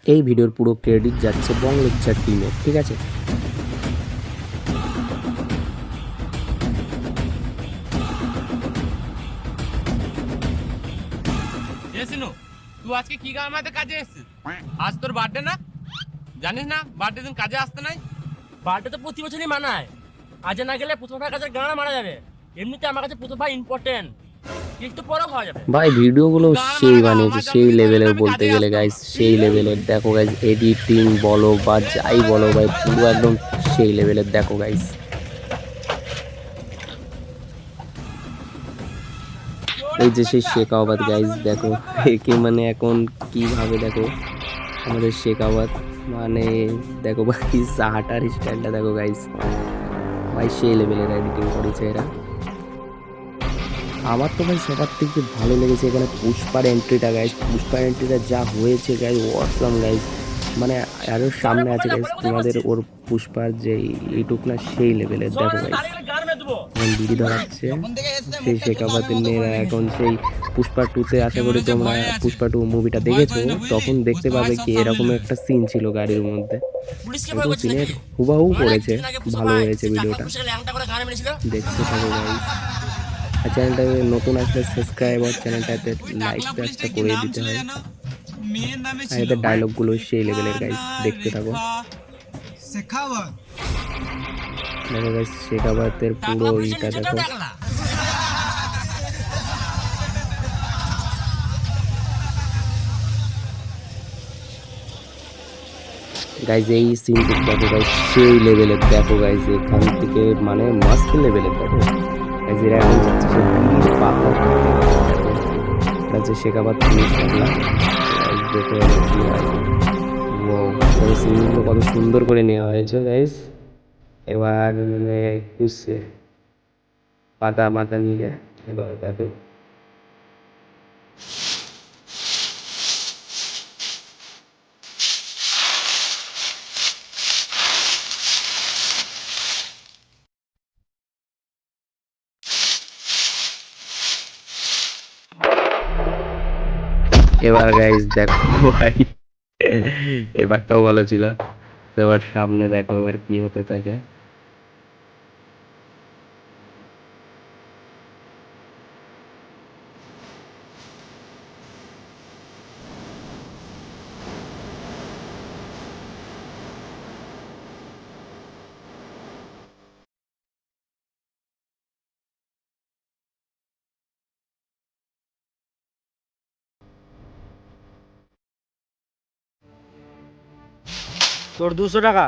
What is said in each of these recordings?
এই ভিডিওর পুরো ক্রেডিট যাচ্ছে বং লেকচার টিমের, ঠিক আছে? তুই আজকে কি গামাতে কাজে এসেছিস? আজ তোর বার্থডে না? জানিস না বার্থডে দিন কাজে আসতে নাই? বার্থডে তো প্রতি বছরই মানায়। আজ না গেলে প্রথম ভাইয়ের কাছে গান মারা যাবে। এমনিতে আমার কাছে প্রথম ভাই ইম্পর্টেন্ট, একটু পরেও খাওয়া যাবে। ভাই ভিডিওগুলো সেই বানিয়েছে, সেই লেভেলের বলতে গেলে গাইস, সেই লেভেলের। দেখো গাইস, এডিটিং বলো বা যাই বলো ভাই, পুরো একদম সেই লেভেলের। দেখো গাইস, এই যে সেই শেখাওয়াত গাইস, দেখো একে মানে এখন কিভাবে, দেখো আমাদের শেখাওয়াত মানে, দেখো ভাই হাঁটার স্টাইলটা দেখো গাইস, ভাই সেই লেভেলের এডিটিং করেছে এরা। আমার তো ভাই সবার থেকে ভালো লেগেছে এখানে পুষ্পার এন্ট্রিটা গাইস। পুষ্পার এন্ট্রিটা যা হয়েছে গাইস, অসাম গাইস। মানে আরও সামনে আছে গাইস তোমাদের ওর পুষ্পার যে ইউটিউব না, সেই লেভেলের। দেখো গাইস, এখন বিড়ি ধরাচ্ছে সেই শেখাবাতের মেয়েরা। এখন সেই পুষ্পা 2-তে আশা করি তোমরা পুষ্পা 2 মুভিটা দেখেছো, তখন দেখতে পাবে কি এরকম একটা সিন ছিল গাড়ির মধ্যে, একদম সিনের হুবাহু করেছে। ভালো হয়েছে ভিডিওটা, দেখতে থাকো গাইস। আর চ্যানেলটাকে নতুন আসলে সাবস্ক্রাইব আর চ্যানেলটাতে লাইক তো একটা করে দিতে হয়। আর এদের ডায়লগগুলো সেই লেভেলের গাইস, দেখতে থাকো। দেখো গাইস, শেখাবাতের পুরো ইটা দেখো। গাইস এই সিনটা দেখো গাইস, সেই লেভেলের। দেখো গাইস এখান থেকে মানে মাস্ত লেভেলের। দেখো গাইস এরা এখন যাচ্ছে সে দিল্লির পাহাড়, এটা হচ্ছে শেখাবাত পুলিশ বাংলা। দেখো এবার কি হয়। ও সিনগুলো কত সুন্দর করে নেওয়া হয়েছে গাইস। এবার খুঁজছে পাতা মাথা নিয়ে, এবার দেখো এবার গাইস দেখো ভাই, এবারটাও ভালো ছিল। এবার সামনে দেখো এবার কি হতে থাকে। তোর 200 টাকা,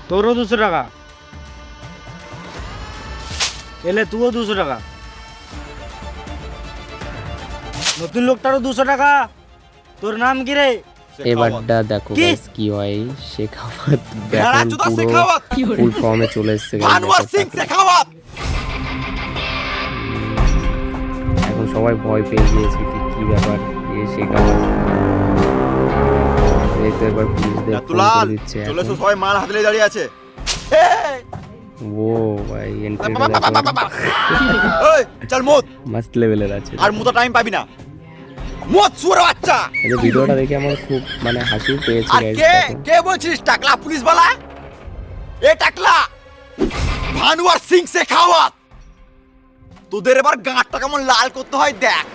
তোরও 200 টাকা, এলে তুইও 200 টাকা, নতুন লোকটারও 200 টাকা। তোর নাম কি রে? এবারটা দেখো গাইস কি হয়। শেখাওয়াত এখন পুরো ফুল ফর্মে চলে এসেছে এখন সবাই ভয় পেয়ে গিয়েছে কি কি ব্যাপার, শেখাওয়াত এই তো এবার পুলিশদের ফোন করে দিচ্ছে। চলে এসো, সবাই মার হাতে দাঁড়িয়ে আছে। ও ভাই এন্ট্রিটা দেখো, ওই চল মুত, মাস্ত লেভেলের আছে। আর মুতো টাইম পাবি না, মুত সুরে বাচ্চা। এই ভিডিওটা দেখে আমার খুব মানে হাসি পেয়েছে আর গাইস। কে কে বলছিস টাকলা পুলিশ বালা? এ টাকলা ভানুয়ার সিং শেখাওয়াত, তোদের এবার গাঁটটা কেমন লাল করতে হয় দেখ।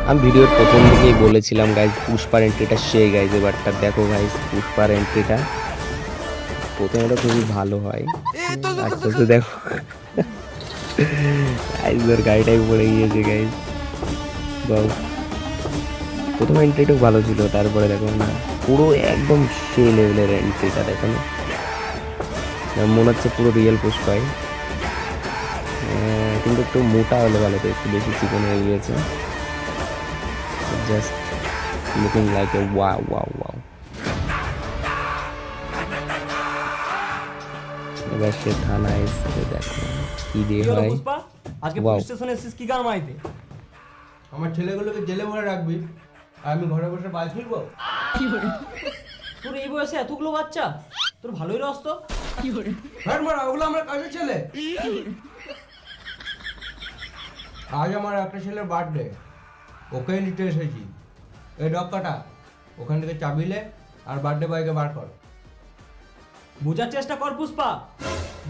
আমি ভিডিওর প্রথম দিকেই বলেছিলাম গাইজ পুষ্পার এন্ট্রিটা সেই গাইজ। এবারটা দেখো গাইজ, পুষ্পার এন্ট্রিটা প্রথমটা খুবই ভালো হয়, আস্তে আস্তে দেখো গাইজ ওর গাড়িটাই পড়ে গিয়েছে গাইজ। প্রথম এন্ট্রিটাও ভালো ছিল, তারপরে দেখো না পুরো একদম সেই লেভেলের এন্ট্রিটা দেখো না, মনে হচ্ছে পুরো রিয়েল পুষ্পাই। কিন্তু একটু মোটা হলে ভালো তো, একটু বেশি চিকন হয়ে গিয়েছে। Just looking like a wow. এবার সে থানায় এসছে, দেখো কি দিয়ে কি হলো হয়। পুষ্পা? আজকে Wow. পুলিশ স্টেশনে এসেছিস কি গান মাইতে? আমার ছেলেগুলোকে জেলে ভরে রাখবি আর আমি ঘরে বসে বাল ছিড়বো? তোর এই বয়সে এতগুলো বাচ্চা, তোর ভালোই রস তো। হ্যাঁ মারা, ওগুলো আমার কাজের ছেলে। আজ আমার একটা ছেলের বার্থডে, ওকে নিতে এসেছি। এই ডগ কাটা, ওখান থেকে চাবিলে আর বার্থডে বয়কে বার কর। বোঝার চেষ্টা কর পুষ্পা,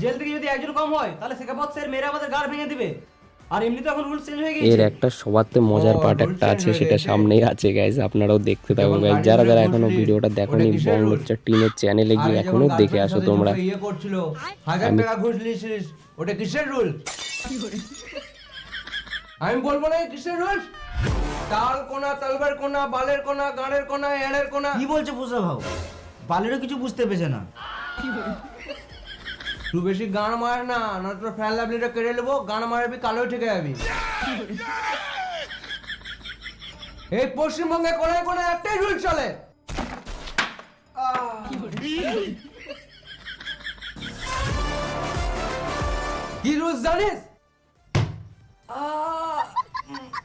জেল থেকে যদি একজন কম হয় তাহলে শেখাপত স্যার মেরে আমাদের গাড় ভেঙে দিবে। আর এমনি তো এখন রুলস চেঞ্জ হয়ে এর গেছে। একটা সবারতে মজার ও, পার্ট rules একটা change আছে, হয়ে সেটা গেছে। সামনেই আছে গাইজ, আপনারাও দেখতে থাকো যেমন গাইজ। গাড়ি যারা যারা ধরে এখনো ঘুরলি, ভিডিওটা দেখোনি, ওটা কিসের বংলোচার টিমের চ্যানেলে গিয়ে আরে এখনো যেমন দেখে girlfriend আসো সাথে তোমরা। ঢুকে ইয়ে করছিল, 1000 আমি- টাকা ঘুষ নিয়েছিস, ওটা কিসের রুল? আমি বলবো না কিসের রুল? তাল কোনা, তালবার কোনা, বালের কোনা, গাঁড়ের কোনা, এড়ের কোনা। কি বলছে পুষ্পা ভাও? বালেরও কিছু বুঝতে পেরেছে না। তুই বেশি গান মার না, না তোর ফ্যান লাভলিটা কেড়ে নেবো, গান মারবি কালো ঠেকে যাবি। এই পশ্চিমবঙ্গে কোনায় কোনায় একটাই রুল চলে। কি রুল জানিস?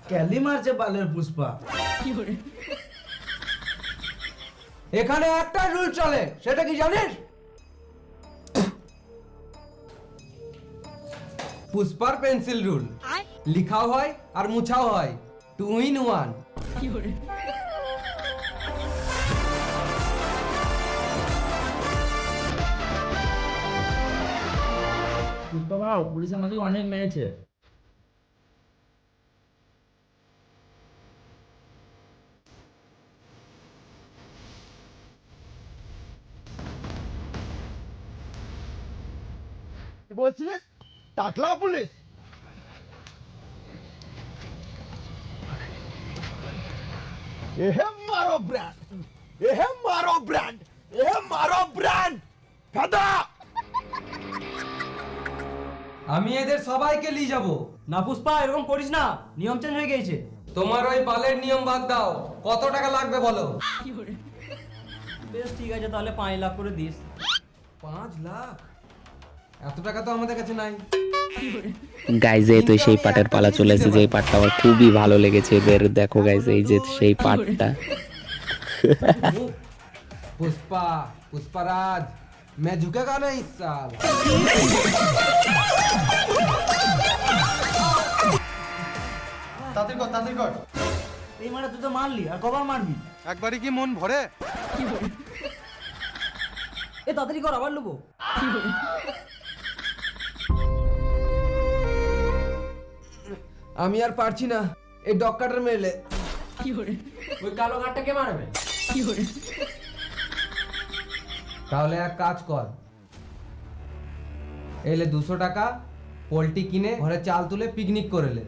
ক্যালি মারছে বালের পুষ্পা। এখানে একটা রুল চলে, সেটা কি জানিস? পুষ্পার পেন্সিল রুল, লিখাও হয় আর মুছাও হয়, 2 in 1। পুষ্পা ভাও, পুলিশ আমাকে অনেক মেরেছে। বলছিস টাকলা পুলিশ? এহে মারো ব্র্যান্ড, এহে মারো ব্র্যান্ড, এহে মারো ব্র্যান্ড ফাদা। আমি এদের সবাইকে নিয়ে যাব। না পুষ্পা, এরকম করিস না, নিয়ম চেঞ্জ হয়ে গেছে। তোমার ওই বালের নিয়ম বাদ দাও, কত টাকা লাগবে বলো? বেশ ঠিক আছে, তাহলে 5 লাখ করে দিস। 5 লাখ? এত টাকা তো আমাদের কাছে নাই। গাইজ এই তো সেই পার্টের পালা চলে এসেছে, যে পার্টটা আমার খুবই ভালো লেগেছে এদের। দেখো গাইজ, এই যে সেই পার্টটা। पुष्पा, पुष्पराज, मैं झुकेगा नहीं साल। তাড়াতাড়ি কর। এই মারা তুই তো মারলি, আর কবার মারবি? একবারই কি মন ভরে? এ তাড়াতাড়ি কর, আবার লুবো। আমি আর পারছি না, এই ডগ কাটার মেলে। ওই কালো গাড়টা কে মারবে? তাহলে এক কাজ কর, এলে 200 টাকা পোল্ট্রি কিনে ঘরে চাল তুলে পিকনিক করে লে।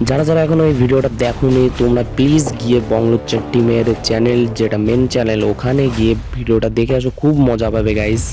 যারা যারা এখনো এই ভিডিওটা দেখোনি, তোমরা প্লিজ গিয়ে বংলোচার টিমের চ্যানেল, যেটা মেন চ্যানেল, ওখানে গিয়ে ভিডিওটা দেখে আসো, খুব মজা পাবে গাইস।